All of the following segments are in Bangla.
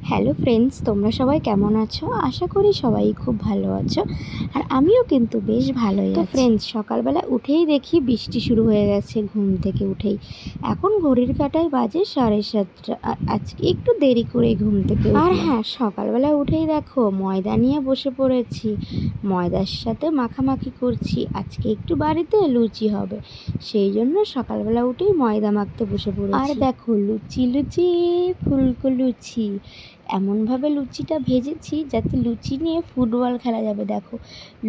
হ্যালো ফ্রেন্ডস, তোমরা সবাই কেমন আছো? আশা করি সবাই খুব ভালো আছো। আর আমিও কিন্তু বেশ ভালোই আছি। ফ্রেন্ডস, সকালবেলা উঠেই দেখি বৃষ্টি শুরু হয়ে গেছে। ঘুম থেকে উঠেই এখন ঘড়ির কাঁটায় বাজে 7:30। আর আজকে একটু দেরি করে ঘুম থেকে আর হ্যাঁ, সকালবেলা উঠেই দেখো ময়দা নিয়ে বসে পড়েছি। ময়দার সাথে মাখামাখি করছি। আজকে একটু বাড়িতে লুচি হবে, সেই জন্য সকালবেলা উঠেই ময়দা মাখতে বসে পড়েছি। আর দেখো লুচি লুচি ফুলকো লুচি, এমনভাবে লুচিটা ভেজেছি যাতে লুচি নিয়ে ফুটবল খেলা যাবে। দেখো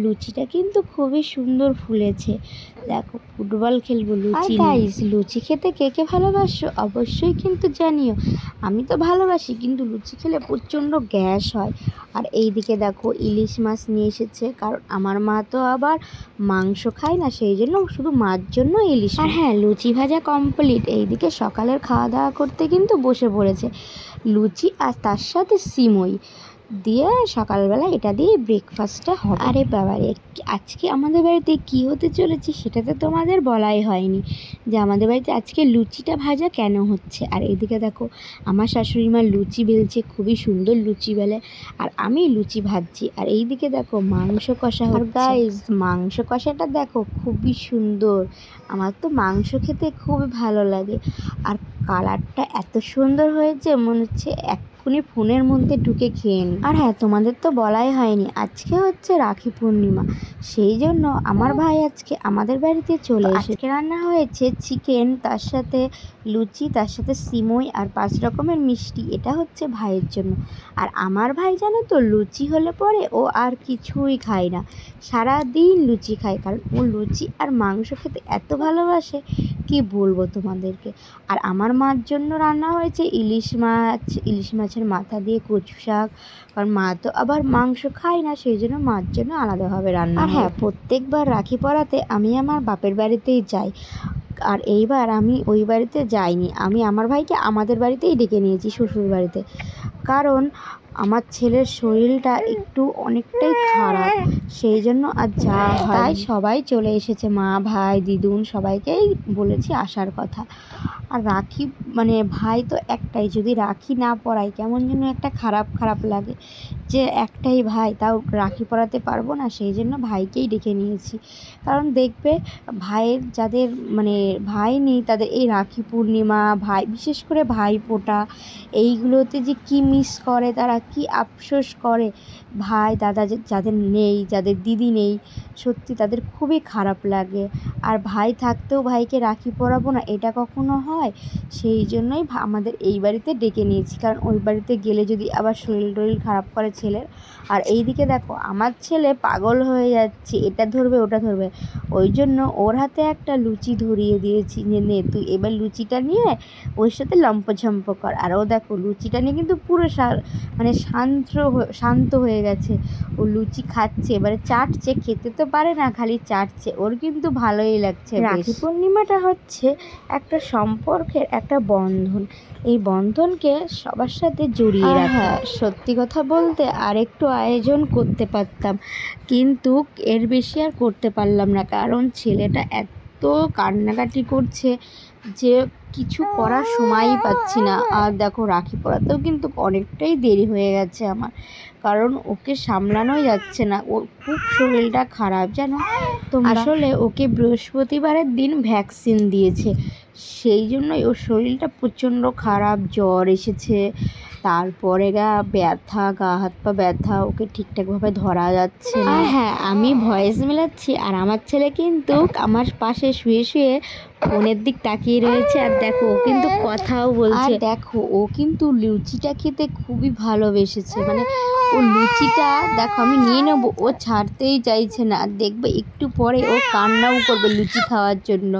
লুচিটা কিন্তু খুবই সুন্দর ফুলেছে। দেখো ফুটবল খেলবো লুচি। গাইস, লুচি খেতে কে কে ভালোবাসো অবশ্যই কিন্তু জানিও। আমি তো ভালোবাসি, কিন্তু লুচি খেলে প্রচণ্ড গ্যাস হয়। আর এইদিকে দেখো ইলিশ মাছ নিয়ে এসেছে, কারণ আমার মা তো আবার মাংস খায় না, সেই জন্য শুধু মার জন্য ইলিশ। আর হ্যাঁ, লুচি ভাজা কমপ্লিট। এইদিকে সকালের খাওয়া দাওয়া করতে কিন্তু বসে পড়েছে। লুচি আর তার সাথে সিমই দিয়ে সকালবেলা এটা দিয়ে ব্রেকফাস্টটা হবে। আরে বাবারে, আজকে আমাদের বাড়িতে কি হতে চলেছে সেটা তো তোমাদের বলাই হয়নি, যে আমাদের বাড়িতে আজকে লুচিটা ভাজা কেন হচ্ছে। আর এদিকে দেখো আমার শাশুড়ি মা লুচি বেলছে, খুবই সুন্দর লুচি বেলে, আর আমি লুচি ভাজছি। আর এইদিকে দেখো মাংস কষা হচ্ছে। গাইস, মাংস কষাটা দেখো খুবই সুন্দর। আমার তো মাংস খেতে খুবই ভালো লাগে। আর কালারটা এত সুন্দর হয়েছে, মনে হচ্ছে এক্ষুনি ফোনের মধ্যে ঢুকে খেয়ে নিই। আর হ্যাঁ, তোমাদের তো বলাই হয়নি, আজকে হচ্ছে রাখি পূর্ণিমা, সেই জন্য আমার ভাই আজকে আমাদের বাড়িতে চলে এসেছে। আজকে রান্না হয়েছে চিকেন, তার সাথে লুচি, তার সাথে সিমই আর 5 রকমের মিষ্টি। এটা হচ্ছে ভাইয়ের জন্য। আর আমার ভাই জানো তো, লুচি হলে পরে ও আর কিছুই খায় না, সারাদিন লুচি খায়, কারণ ও লুচি আর মাংস খেতে এত ভালোবাসে কি বলবো তোমাদেরকে। আর আমার মার জন্য রান্না হয়েছে ইলিশ মাছ, ইলিশ মাছের মাথা দিয়ে কচু শাক, কারণ মা তো আবার মাংস খায় না, সেই জন্য মার জন্য আলাদাভাবে রান্না। আর হ্যাঁ, প্রত্যেকবার রাখি পরাতে আমি আমার বাপের বাড়িতেই যাই, আর এইবার আমি ওই বাড়িতে যাইনি। আমি আমার ভাইকে আমাদের বাড়িতেই ডেকে নিয়েছি, শ্বশুর বাড়িতে, কারণ আমার ছেলের শরীরটা একটু অনেকটাই খারাপ, সেই জন্য আর যাওয়া হয়। তাই সবাই চলে এসেছে, মা ভাই দিদুন সবাইকেই বলেছি আসার কথা। আর রাখি মানে ভাই তো একটাই, যদি রাখি না পরাই কেমন যেন একটা খারাপ খারাপ লাগে, যে একটাই ভাই তাও রাখি পরাতে পারবো না, সেই জন্য ভাইকেই ডেকে নিয়েছি। কারণ দেখবে ভাইয়ের যাদের মানে ভাই নেই তাদের এই রাখি পূর্ণিমা, ভাই বিশেষ করে ভাইফোঁটা, এইগুলোতে যে কি মিস করে, তারা কি আফসোস করে। ভাই দাদা যাদের নেই, যাদের দিদি নেই, সত্যি তাদের খুবই খারাপ লাগে। আর ভাই থাকতেও ভাইকে রাখি পরাবো না, এটা কখনো হয়? সেই জন্যই আমাদের এই বাড়িতে ডেকে নিয়েছি, কারণ ওই বাড়িতে গেলে যদি আবার শরীর টরীর খারাপ করে ছেলের। আর এইদিকে দেখো আমার ছেলে পাগল হয়ে যাচ্ছে, এটা ধরবে ওটা ধরবে, ওই জন্য ওর হাতে একটা লুচি ধরিয়ে দিয়েছি, যে নে তুই এবার লুচিটা নিয়ে ওর সাথে লম্পঝম্প কর। আর ও দেখো লুচিটা নিয়ে কিন্তু পুরো মানে শান্ত হয়ে গেছে। ও লুচি খাচ্ছে, এবারে চাটছে, খেতে তো পারে না, খালি চাটছে, ওর কিন্তু ভালোই লাগছে। রাখি পূর্ণিমাটা হচ্ছে একটা সম্পর্কের একটা বন্ধন, এই বন্ধনকে সবার সাথে জড়িয়ে রাখা। সত্যি কথা বলতে আর একটু আয়োজন করতে পারতাম, কিন্তু এর বেশি আর করতে পারলাম না, কারণ ছেলেটা এত কান্নাকাটি করছে যে কিছু করার সময়ই পাচ্ছি না। আর দেখো রাখি পরাতেও কিন্তু অনেকটাই দেরি হয়ে গেছে আমার, কারণ ওকে সামলানোই যাচ্ছে না, ওর খুব শরীরটা খারাপ জানো তো। আসলে ওকে বৃহস্পতিবারের দিন ভ্যাকসিন দিয়েছে, সেই জন্যই ওর শরীরটা প্রচণ্ড খারাপ, জ্বর এসেছে, তারপরে ব্যথা, গা হাত পা ব্যথা, ওকে ঠিকঠাকভাবে ধরা যাচ্ছে না। আর হ্যাঁ, আমি ভয়েস মেলাচ্ছি আর আমার ছেলে কিন্তু আমার পাশে শুয়ে শুয়ে ফোনের দিক তাকিয়ে রয়েছে। আর দেখো ও কিন্তু কথাও বলছে। আর দেখো ও কিন্তু লুচিটা খেতে খুবই ভালোবেসেছে, মানে ও লুচিটা দেখো আমি নিয়ে নেবো, ও ছাড়তেই চাইছে না। আর দেখবে একটু পরে ও কান্নাও করবে লুচি খাওয়ার জন্য,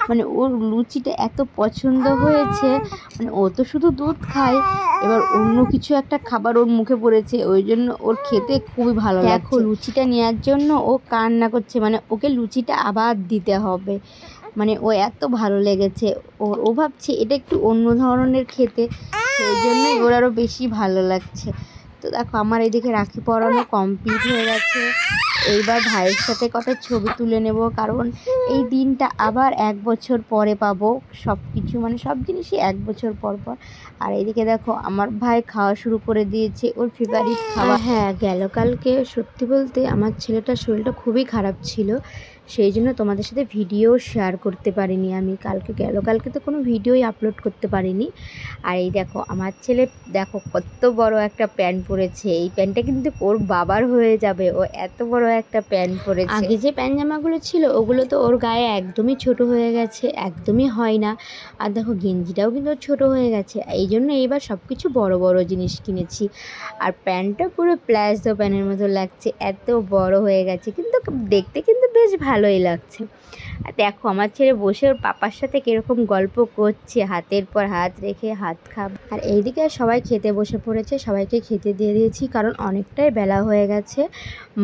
মানে ওর লুচিটা এত পছন্দ হয়েছে। মানে ও তো শুধু দুধ খায়, এবার অন্য কিছু একটা খাবার ওর মুখে পড়েছে, ওই জন্য ওর খেতে খুবই ভালো লাগছে। দেখো লুচিটা নেওয়ার জন্য ও কান্না করছে, মানে ওকে লুচিটা আবার দিতে হবে, মানে ও এত ভালো লেগেছে ওর। ও ভাবছে এটা একটু অন্য ধরনের খেতে, সেই জন্যই ওর আরও বেশি ভালো লাগছে। তো দেখো আমার এদিকে রাখি পরানো কমপ্লিট হয়ে গেছে, এইবার ভাইয়ের সাথে কটা ছবি তুলে নেব, কারণ এই দিনটা আবার 1 বছর পরে পাবো। সব কিছু মানে সব জিনিসই 1 বছর পর পর। আর এইদিকে দেখো আমার ভাই খাওয়া শুরু করে দিয়েছে ওর ফেভারিট খাবার। হ্যাঁ, গেল কালকে সত্যি বলতে আমার ছেলেটার শরীরটা খুবই খারাপ ছিল, সেই জন্য তোমাদের সাথে ভিডিও শেয়ার করতে পারিনি আমি। কালকে তো কোনো ভিডিওই আপলোড করতে পারিনি। আর এই দেখো আমার ছেলে দেখো কত বড় একটা প্যান্ট পরেছে। এই প্যান্টটা কিন্তু ওর বাবার হয়ে যাবে, ও এত বড় একটা প্যান্ট পরেছে। আগে যে প্যান্ট জামাগুলো ছিল ওগুলো তো ওর গায়ে একদমই ছোট হয়ে গেছে, একদমই হয় না। আর দেখো গেঞ্জিটাও কিন্তু ছোট হয়ে গেছে, এই জন্য এইবার সব কিছু বড় বড় জিনিস কিনেছি। আর প্যান্টটা পুরো প্লাজো প্যান্টের মতো লাগছে, এত বড় হয়ে গেছে, কিন্তু দেখতে কিন্তু বেশ ভালোই লাগছে। আর দেখো আমার ছেলে বসে ওর পাপার সাথে কীরকম গল্প করছে, হাতের পর হাত রেখে হাত খাব। আর এইদিকে সবাই খেতে বসে পড়েছে, সবাইকে খেতে দিয়ে দিয়েছি, কারণ অনেকটাই বেলা হয়ে গেছে।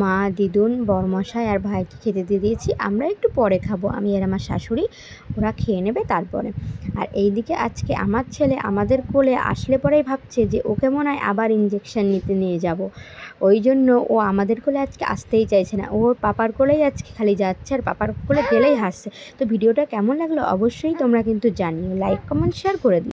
মা, দিদুন, বরমশাই আর ভাইকে খেতে দিয়ে দিয়েছি। আমরা একটু পরে খাবো, আমি আর আমার শাশুড়ি, ওরা খেয়ে নেবে তারপরে। আর এইদিকে আজকে আমার ছেলে আমাদের কোলে আসলে পরেই ভাবছে যে ওকে মনে হয় আবার ইঞ্জেকশন নিতে নিয়ে যাব, ওই জন্য ও আমাদের কোলে আজকে আসতেই চাইছে না, ওর পাপার কোলেই আজকে খালি যাচ্ছে, আর পাপার কোলে গেলেই হাসছে। তো ভিডিওটা কেমন লাগলো অবশ্যই তোমরা কিন্তু জানিও, লাইক কমেন্ট শেয়ার করে দিও।